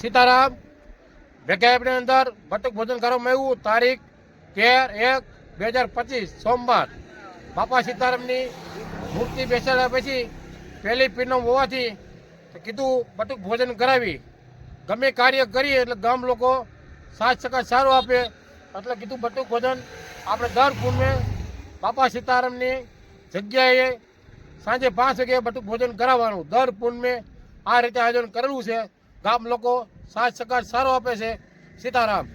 સીતારામ ભેગાની અંદર બટુક ભોજન કરવામાં આવ્યું. તારીખ 13/1/2025 સોમવાર. બાપા સીતારામની મૂર્તિ બેસાડ્યા પછી પહેલી પીરનો હોવાથી કીધું બટુક ભોજન કરાવી. ગમે કાર્ય કરીએ એટલે ગામ લોકો સાથ સહકાર સારો આપે એટલે કીધું બટુક ભોજન આપણે દર પૂનમે બાપા સીતારામની જગ્યાએ સાંજે 5 વાગે બટુક ભોજન કરાવવાનું. દર પૂનમે આ રીતે આયોજન કરેલું છે. ગામ લોકો સાથ સહકાર સારો આપે છે. સીતારામ.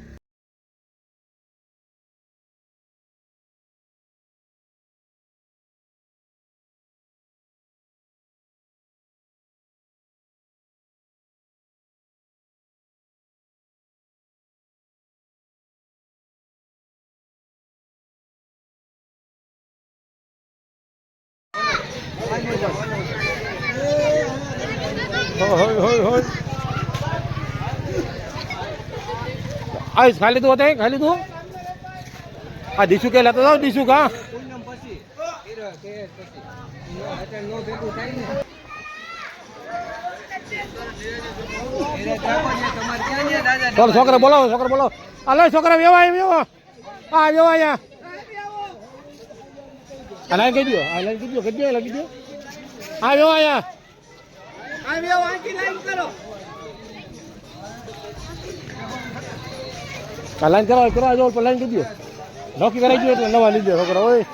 આઈસ ખાલી લીધું હતા ખાલી લીધું. આ દીસુ કે લેતો જાવ દીસુ કા છોકરા બોલાવો છોકરા બોલાવો. હાલો છોકરા વેવા વેવા હા વેવા અહીંયા આ લાઈન કહી દો આ લાઈન કહી દો લાગી દો હા વેવા અહીંયા લાઈન કરાવો કરાવો લાઈન કરી દો નોકી કરાવી દો એટલે નવા લીધો છોકરા હોય.